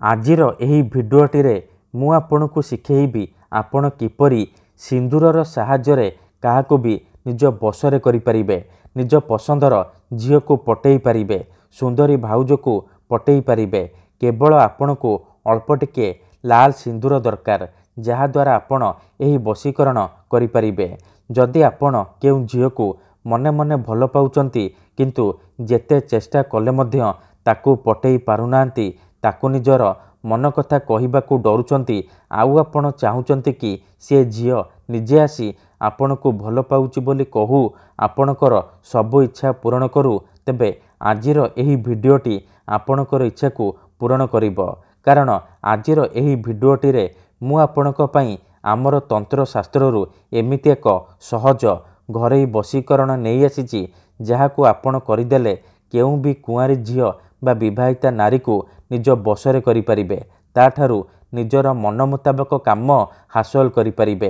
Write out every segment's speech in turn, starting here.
आजिर एही भिडियोटी मु आपनकु शिखेइबी आपण किपरि सिंदूरर साहाय्य काहाकु भी निज बसरे करि परिबे, निज पसंदर झील को पटेई पारिबे, सुंदरी भाउज को पटेई पारिबे। केवल आपनकु अल्प टिके लाल सिंदूर दरकार जहाद्वारा आपण एही बशीकरण करि परिबे। जदि आपण केउ झील को मने मने भल पाउचंती किंतु जेते चेष्टा कले मध्य ताकू पटेई पारुनांती, ताकू निजर मन कथा कहिबाकू डरुचंती, आउ आपण चाहुचंती कि से झील निजे आसी आपनकू भल पाउची बोली कहू आपणकर सबु इच्छा पूरण करू, तेबे आजिर एही भिडियोटी आपणकर इच्छा को पूरण करिब। कारण आजिर एही भिडियोटी मु आपणक पई आमर तंत्र शास्त्ररू एमिति एक सहज घरेई बशीकरण नहीं आसीची जहाकू आपण करिदेले केउ भी कुआरी झील बा विवाहिता नारी को निज बसरे करि परिबे, ताठारू निजर मन मुताबक काम हासिल करि परिबे।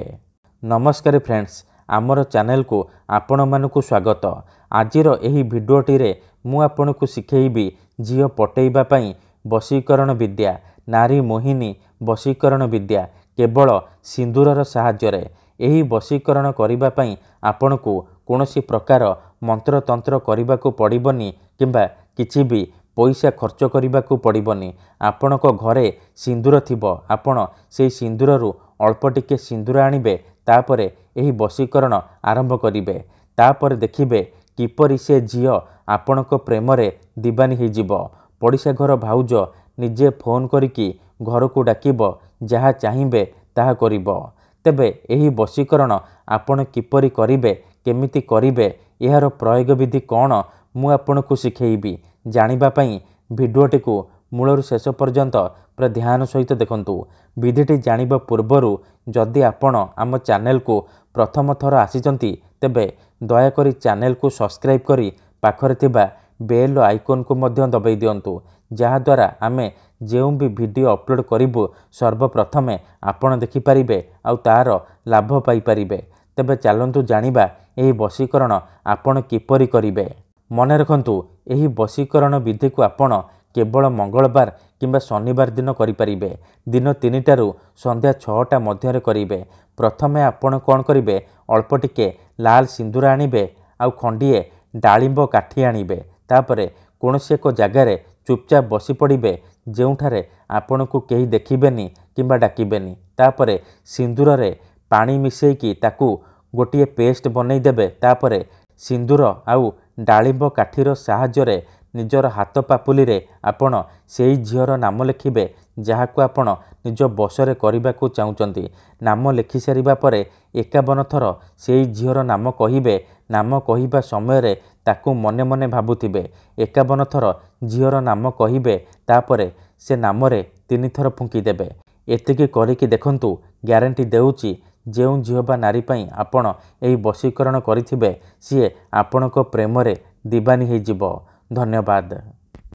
नमस्कार फ्रेंड्स, आमर चैनल को आपण मानकु स्वागत। आजिर एही भिडियोटी मु आपनकु शिखेइबी झील पटेइबा पई बशीकरण विद्या, नारी मोहिनी बशीकरण विद्या केवल सिंदूरर साहाय्य। एही बशीकरण करिबा पई आपनकु कोनोसी प्रकार मंत्र तंत्र करिबाकू पड़िबनी किंबा किछि भी पैसा खर्च करिबाकू पड़िबनी। आपनक घरे सिंदूर थिबो, आपण सेही सिंदूररू अल्प टिके सिंदूर आनिबे, तापरे एही बशीकरण आरंभ करिबे। तापरे देखिबे किपरि से झील आपनक प्रेम रे दीवानी हो जिवो। पड़िशा घर भाउज निजे फोन करिकी घर को डाकिबो, जहा चाहिबे ताहा करिबो। तेबे एही बशीकरण आपण किपरि करिबे, केमिति करिबे, एहार प्रयोग विधि कौन मु आपनकु शिखेइबी। जानिबा पई भिडियोटी को मूलरू शेष पर्यंत पूरा ध्यान सहित देखंतु। विधिटी जानिबा पूर्वरु जदि आपण आम चैनल को प्रथम थर आसीचंती, तेबे दयाकरी चैनल को सब्सक्राइब करी पाखरे थिबा बेल आइकन को मध्य दबाई दियंतु, जहाद्वारा आमे जेउ भी वीडियो अपलोड करिबु सर्वप्रथमे आपण देखि परिबे आउ तार लाभ पाई परिबे। तेबे चलंतु जानिबा एही बशीकरण आपण किपरि करिबे। मने रखंतु एही बशीकरण विधि को आपण केवल मंगलवार किंबा शनिवार दिन करि परिबे। दिन 3टारू संध्या 6टा मध्य करिबे। प्रथमे आपण कोन करिबे, अल्प टिके लाल सिंदूर आनिबे आउ खंडिए डालिंब काठी आनिबे। तापरे कोनोसी एक जगार चुपचाप बसी पड़िबे जेउठारे आपनकू केही देखिबेनी किंबा डाकिबेनी। तापरे सिंदूर रे पानी मिसेइकी ताकू गोटिए पेस्ट बनै देबे। तापरे सिंदूर आउ डालिंब काठीर साहाय्य निजर हाथ पापुली रे आपण सेई झीर नाम लिखिबे जहाकू आपण निज बसरे करिबाकू चाहुचंती। नाम लिखि सारिबा परे 51 थर सेई झीर नाम कहिबे। नाम कहिबा समय रे ताकू मने मने भाबुथिबे। 51 थर झीर नाम कहिबे, तापरे से नाम रे 3 थर फुंकी देबे। एतिकी करिकी देखंतु, ग्यारंटी देउची जेउ झील बा नारी पई आपण एही बशीकरण करिथिबे, सीए आपणक प्रेम रे दीवानी हो जिवो। धन्यवाद।